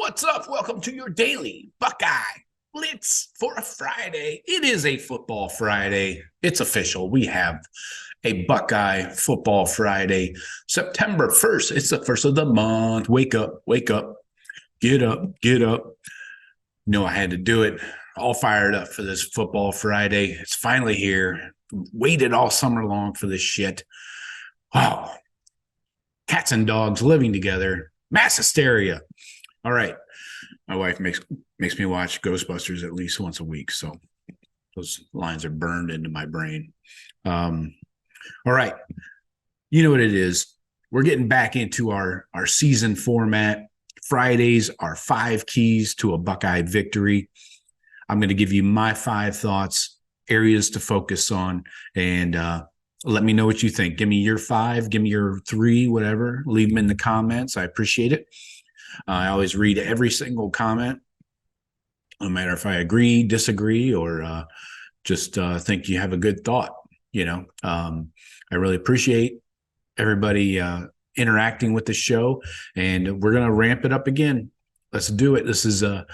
What's up? Welcome to your Daily Buckeye Blitz for a Friday. It is a football Friday. It's official. We have a Buckeye Football Friday, September 1st. It's the first of the month. Wake up, get up, get up. I had to do it. All fired up for this Football Friday. It's finally here. Waited all summer long for this shit. Wow. Cats and dogs living together. Mass hysteria. All right. My wife makes me watch Ghostbusters at least once a week. So those lines are burned into my brain. All right. You know what it is. We're getting back into our season format. Fridays are 5 keys to a Buckeye victory. I'm going to give you my 5 thoughts, areas to focus on, and let me know what you think. Give me your 5, give me your 3, whatever. Leave them in the comments. I appreciate it. I always read every single comment, no matter if I agree, disagree, or just think you have a good thought. I really appreciate everybody interacting with the show, and we're going to ramp it up again. Let's do it. This is going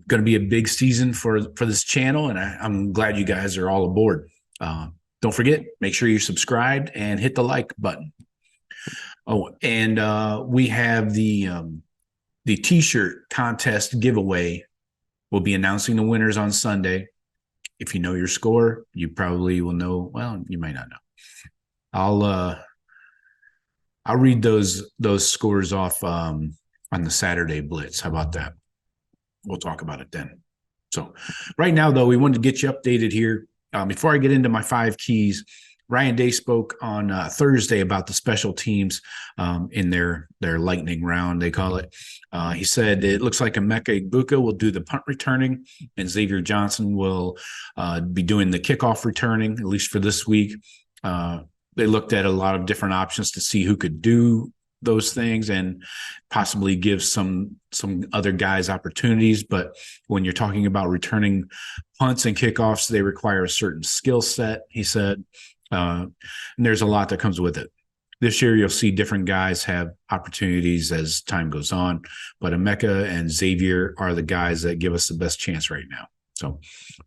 to be a big season for this channel, and I'm glad you guys are all aboard. Don't forget, make sure you're subscribed and hit the like button. Oh, and we have the T-shirt contest giveaway. We'll be announcing the winners on Sunday. If you know your score, you probably will know. Well, you might not know. I'll read those scores off on the Saturday Blitz. How about that? We'll talk about it then. So right now, though, we wanted to get you updated here. Before I get into my 5 keys, Ryan Day spoke on Thursday about the special teams in their lightning round, they call it. He said it looks like Emeka Egbuka will do the punt returning, and Xavier Johnson will be doing the kickoff returning, at least for this week. They looked at a lot of different options to see who could do those things and possibly give some other guys opportunities. But when you're talking about returning punts and kickoffs, they require a certain skill set, he said. And there's a lot that comes with it. This year, you'll see different guys have opportunities as time goes on, but Emeka and Xavier are the guys that give us the best chance right now. So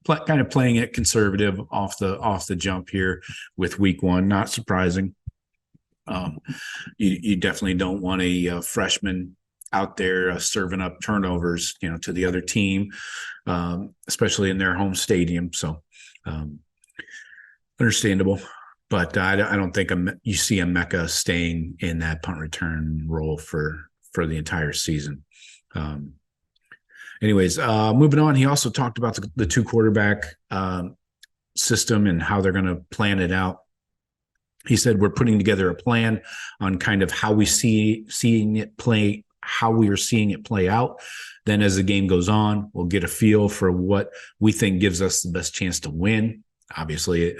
kind of playing it conservative off the jump here with week 1, not surprising. You definitely don't want a freshman out there serving up turnovers, to the other team, especially in their home stadium. So understandable, but I don't think you see Emeka staying in that punt return role for the entire season. Anyways, moving on, he also talked about the 2 quarterback system and how they're going to plan it out. He said we're putting together a plan on kind of how we seeing it play, how we are seeing it play out. Then as the game goes on, we'll get a feel for what we think gives us the best chance to win. Obviously,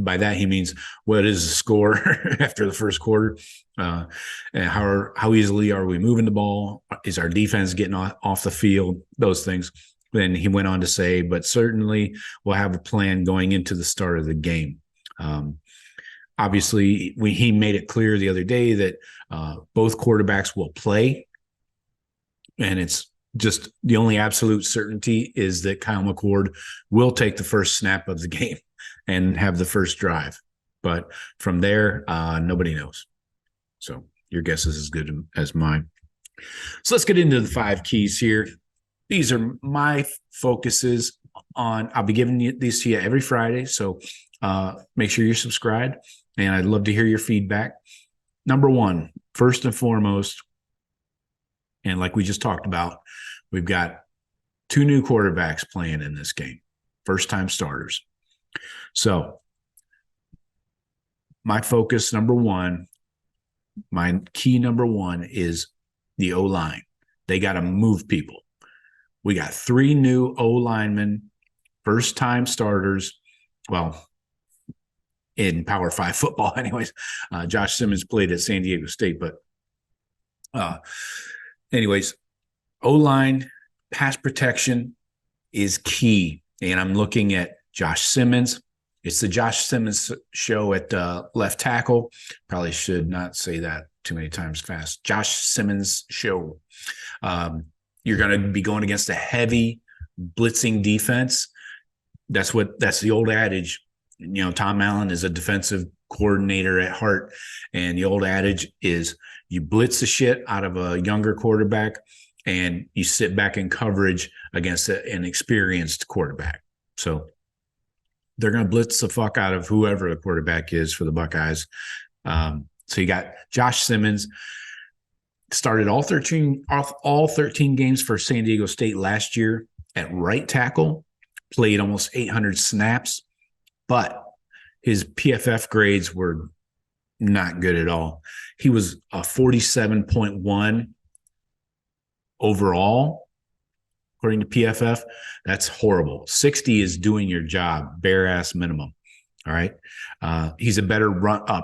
by that he means what is the score after the first quarter, and how easily are we moving the ball? Is our defense getting off the field? Those things. Then he went on to say, but certainly we'll have a plan going into the start of the game. Obviously, he made it clear the other day that both quarterbacks will play, and it's just the only absolute certainty is that Kyle McCord will take the first snap of the game and have the first drive. But from there, nobody knows. So your guess is as good as mine. So let's get into the 5 keys here. These are my focuses on. I'll be giving these to you every Friday. So make sure you're subscribed, and I'd love to hear your feedback. Number 1, first and foremost, and like we just talked about, we've got 2 new quarterbacks playing in this game, first-time starters. So my focus, number 1, my key number 1 is the O-line. They got to move people. We got 3 new O-linemen, first-time starters. Well, in Power 5 football anyways. Josh Simmons played at San Diego State, but anyways, O-line, pass protection is key. And I'm looking at Josh Simmons. It's the Josh Simmons show at left tackle. Probably should not say that too many times fast. Josh Simmons show. You're going to be going against a heavy blitzing defense. That's the old adage. Tom Allen is a defensive coordinator at heart. And the old adage is you blitz the shit out of a younger quarterback and you sit back in coverage against an experienced quarterback. So they're going to blitz the fuck out of whoever the quarterback is for the Buckeyes. So you got Josh Simmons, started all 13 games for San Diego State last year at right tackle, played almost 800 snaps, but his PFF grades were not good at all. He was a 47.1 overall, according to PFF. That's horrible. 60 is doing your job, bare ass minimum. All right. He's a better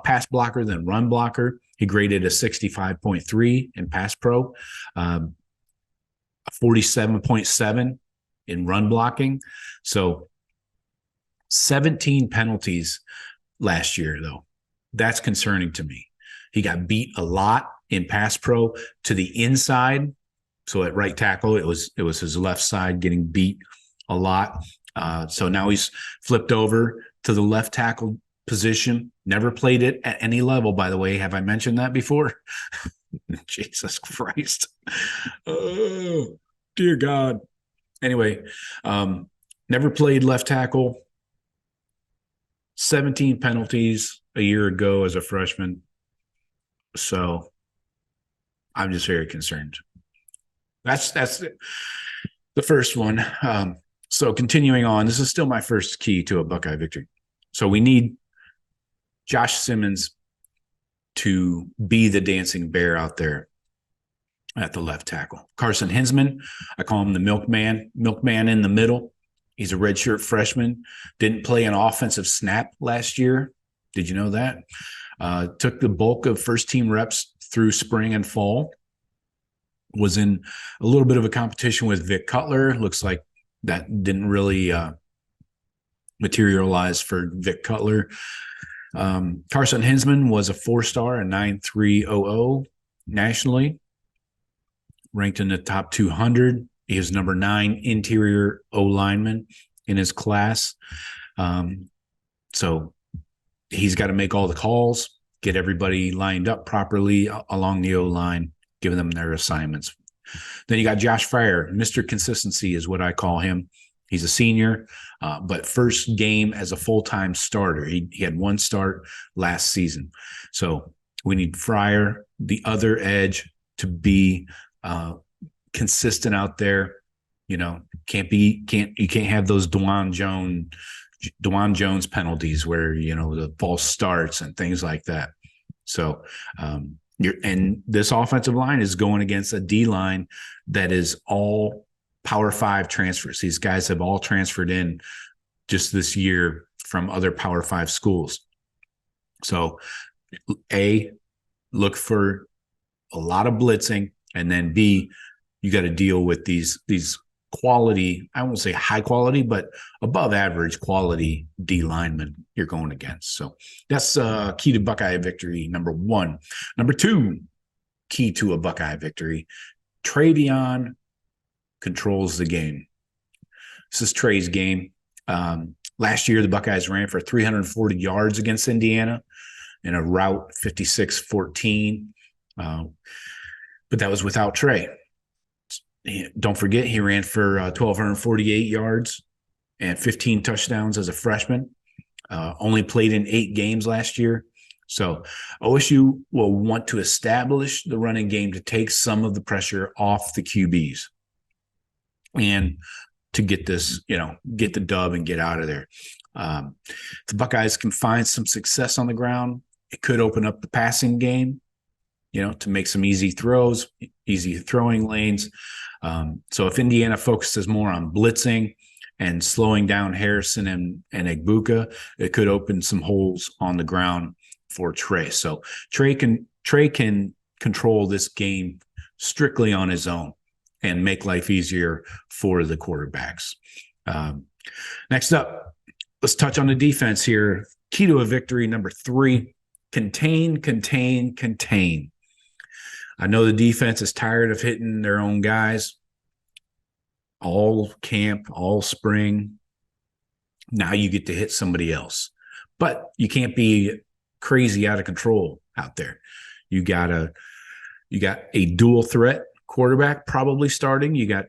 pass blocker than run blocker. He graded a 65.3 in pass pro, 47.7 in run blocking. So 17 penalties last year, though. That's concerning to me. He got beat a lot in pass pro to the inside. So at right tackle, it was his left side getting beat a lot. So now he's flipped over to the left tackle position. Never played it at any level, by the way. Have I mentioned that before? Jesus Christ. Oh, dear God. Anyway, never played left tackle. 17 penalties a year ago as a freshman. So I'm just very concerned. That's the first one. So continuing on, this is still my first key to a Buckeye victory. So we need Josh Simmons to be the dancing bear out there at the left tackle. Carson Hinsman, I call him the milkman in the middle. He's a redshirt freshman, didn't play an offensive snap last year. Did you know that? Took the bulk of first-team reps through spring and fall. Was in a little bit of a competition with Vic Cutler. Looks like that didn't really materialize for Vic Cutler. Carson Hinsman was a 4-star, a 9.300 nationally, ranked in the top 200. He was number 9 interior O-lineman in his class. So he's got to make all the calls, get everybody lined up properly along the O-line, giving them their assignments. Then you got Josh Fryer. Mr. Consistency is what I call him. He's a senior, but first game as a full-time starter. He had one start last season. So we need Fryer, the other edge, to be consistent out there. You can't have those Dwan Jones penalties where, the false starts and things like that. So, and this offensive line is going against a D line that is all Power 5 transfers. These guys have all transferred in just this year from other Power 5 schools. So, A, look for a lot of blitzing, and then B, you got to deal with these quality, I won't say high quality, but above average quality D linemen you're going against. So that's key to Buckeye victory, number 1. Number 2, key to a Buckeye victory, Travion controls the game. This is Trey's game. Last year, the Buckeyes ran for 340 yards against Indiana in a rout 56-14. But that was without Trey. Don't forget, he ran for 1,248 yards and 15 touchdowns as a freshman. Only played in 8 games last year. So OSU will want to establish the running game to take some of the pressure off the QBs and to get this, get the dub and get out of there. If the Buckeyes can find some success on the ground, it could open up the passing game, to make some easy throws, easy throwing lanes. So if Indiana focuses more on blitzing and slowing down Harrison and Egbuka, it could open some holes on the ground for Trey. So Trey can control this game strictly on his own and make life easier for the quarterbacks. Next up, let's touch on the defense here. Key to a victory, number 3, contain. I know the defense is tired of hitting their own guys. all camp, all spring. Now you get to hit somebody else, but you can't be crazy out of control out there. You got a dual threat quarterback probably starting. You got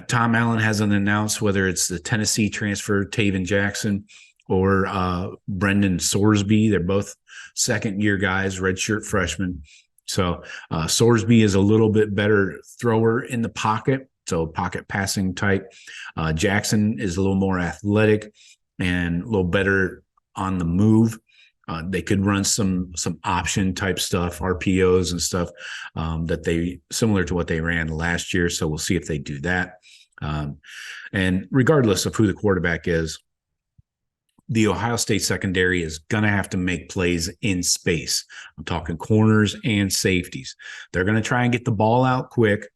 Tom Allen hasn't announced whether it's the Tennessee transfer, Taven Jackson, or Brendan Sorsby. They're both second-year guys, redshirt freshmen. So Sorsby is a little bit better thrower in the pocket, so pocket passing type. Jackson is a little more athletic and a little better on the move. They could run some option type stuff, RPOs and stuff that they similar to what they ran last year. So we'll see if they do that. And regardless of who the quarterback is, the Ohio State secondary is going to have to make plays in space. I'm talking corners and safeties. They're going to try and get the ball out quick,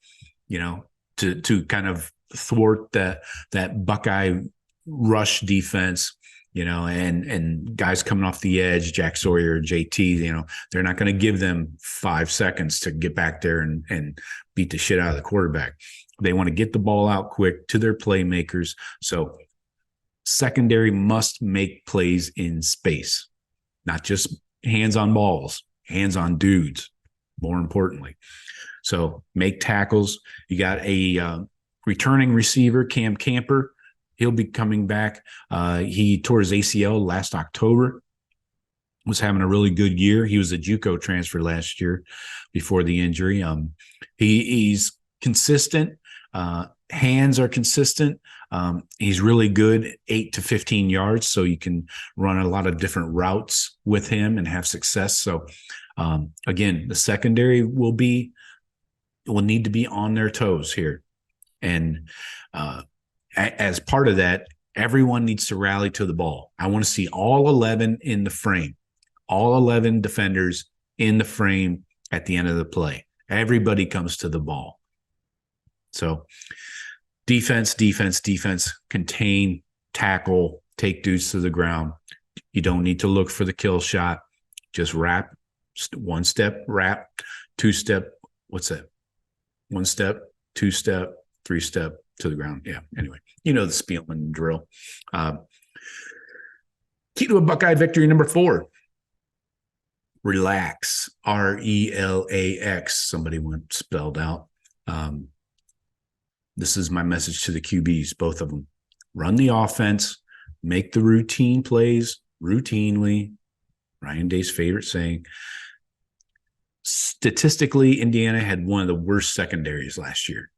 to kind of thwart that Buckeye rush defense, and guys coming off the edge, Jack Sawyer, JT, they're not going to give them 5 seconds to get back there and beat the shit out of the quarterback. They want to get the ball out quick to their playmakers. So secondary must make plays in space, not just hands on balls, hands on dudes, more importantly. So make tackles. You got a returning receiver, Cam Camper. He'll be coming back. He tore his ACL last October, was having a really good year. He was a JUCO transfer last year before the injury. He's consistent. Hands are consistent. He's really good 8 to 15 yards, so you can run a lot of different routes with him and have success. So, again, the secondary will need to be on their toes here. And as part of that, everyone needs to rally to the ball. I want to see all 11 in the frame, all 11 defenders in the frame at the end of the play. Everybody comes to the ball. So defense, contain, tackle, take dudes to the ground. You don't need to look for the kill shot. Just wrap, 1 step, wrap, 2 step. What's that? 1 step, 2 step, 3 step to the ground. Yeah. Anyway, the Spielman drill. Key to a Buckeye victory number 4. Relax. RELAX. Somebody went spelled out. This is my message to the QBs, both of them. Run the offense, make the routine plays routinely. Ryan Day's favorite saying. Statistically, Indiana had one of the worst secondaries last year.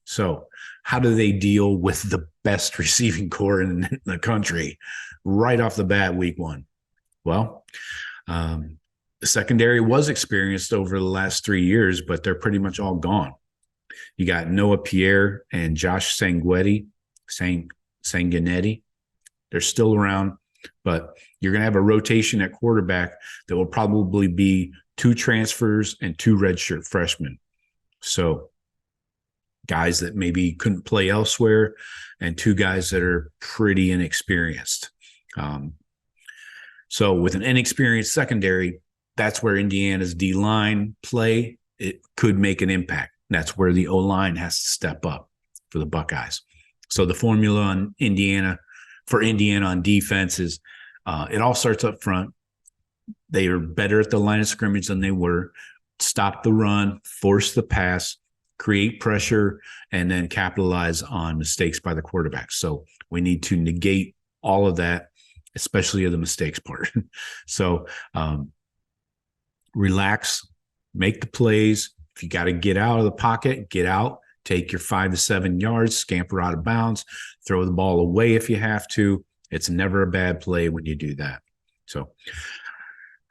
So how do they deal with the best receiving core in the country right off the bat week 1? Well, the secondary was experienced over the last 3 years, but they're pretty much all gone. You got Noah Pierre and Josh Sanguinetti. They're still around, but you're going to have a rotation at quarterback that will probably be 2 transfers and 2 redshirt freshmen. So guys that maybe couldn't play elsewhere and 2 guys that are pretty inexperienced. So with an inexperienced secondary, that's where Indiana's D-line play, it could make an impact. That's where the O-line has to step up for the Buckeyes. So the formula on Indiana on defense is it all starts up front. They are better at the line of scrimmage than they were. Stop the run, force the pass, create pressure, and then capitalize on mistakes by the quarterback. So we need to negate all of that, especially the mistakes part. So relax, make the plays. If you got to get out of the pocket, get out, take your 5 to 7 yards, scamper out of bounds, throw the ball away if you have to. It's never a bad play when you do that. So,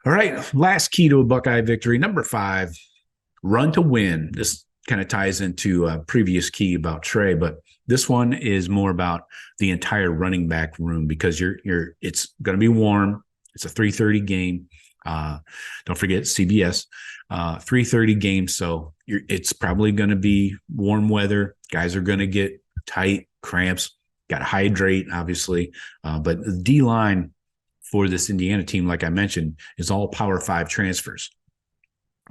all right, last key to a Buckeye victory, number 5, run to win. This kind of ties into a previous key about Trey, but this one is more about the entire running back room because it's going to be warm. It's a 3:30 game. Don't forget CBS, 3:30 game. So it's probably going to be warm weather. Guys are going to get tight, cramps, got to hydrate, obviously. But the D-line for this Indiana team, like I mentioned, is all Power 5 transfers.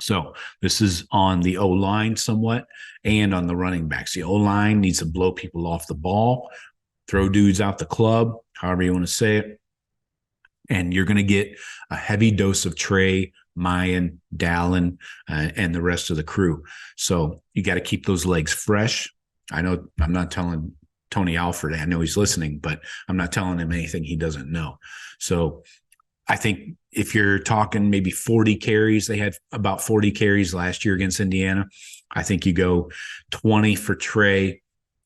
So this is on the O-line somewhat and on the running backs. The O-line needs to blow people off the ball, throw dudes out the club, however you want to say it. And you're going to get a heavy dose of Trey, Mayan, Dallin, and the rest of the crew. So you got to keep those legs fresh. I know I'm not telling Tony Alford, I know he's listening, but I'm not telling him anything he doesn't know. So I think if you're talking maybe 40 carries, they had about 40 carries last year against Indiana. I think you go 20 for Trey,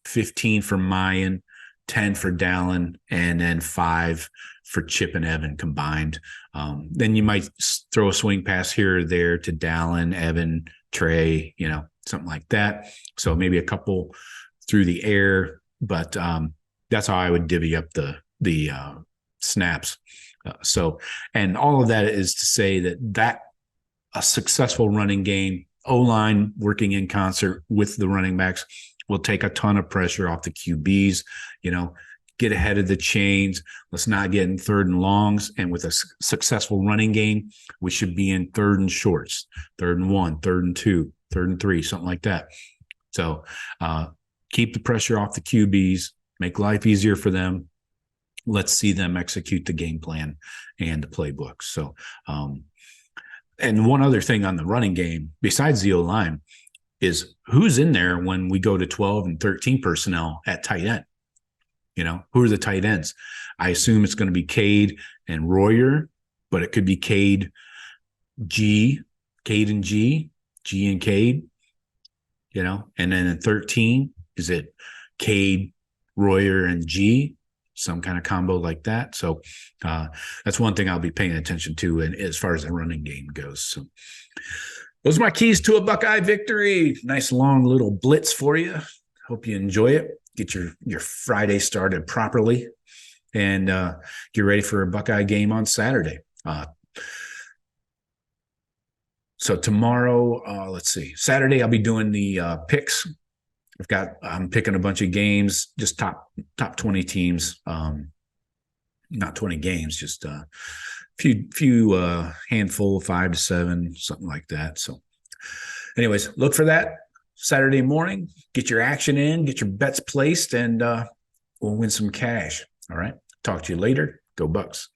15 for Mayan, 10 for Dallin, and then 5 for Chip and Evan combined. Then you might throw a swing pass here or there to Dallin, Evan, Trey, something like that. So maybe a couple through the air, but that's how I would divvy up the snaps. And all of that is to say that a successful running game, O-line working in concert with the running backs, will take a ton of pressure off the QBs, get ahead of the chains. Let's not get in third and longs. And with a successful running game, we should be in third and shorts, 3rd and 1, 3rd and 2, 3rd and 3, something like that. So keep the pressure off the QBs, make life easier for them. Let's see them execute the game plan and the playbook. So, and one other thing on the running game, besides the O-line, is who's in there when we go to 12 and 13 personnel at tight end. Who are the tight ends? I assume it's going to be Cade and Royer, but it could be Cade and G, G and Cade, and then in 13, is it Cade, Royer, and G? Some kind of combo like that. So that's one thing I'll be paying attention to, and as far as the running game goes. So those are my keys to a Buckeye victory. Nice long little blitz for you. Hope you enjoy it. Get your Friday started properly, and get ready for a Buckeye game on Saturday. So tomorrow, let's see, Saturday I'll be doing the picks. I'm picking a bunch of games, just top 20 teams, not 20 games, just a few handful, 5 to 7, something like that. So anyways, look for that Saturday morning, get your action in, get your bets placed, and we'll win some cash. All right. Talk to you later. Go Bucks.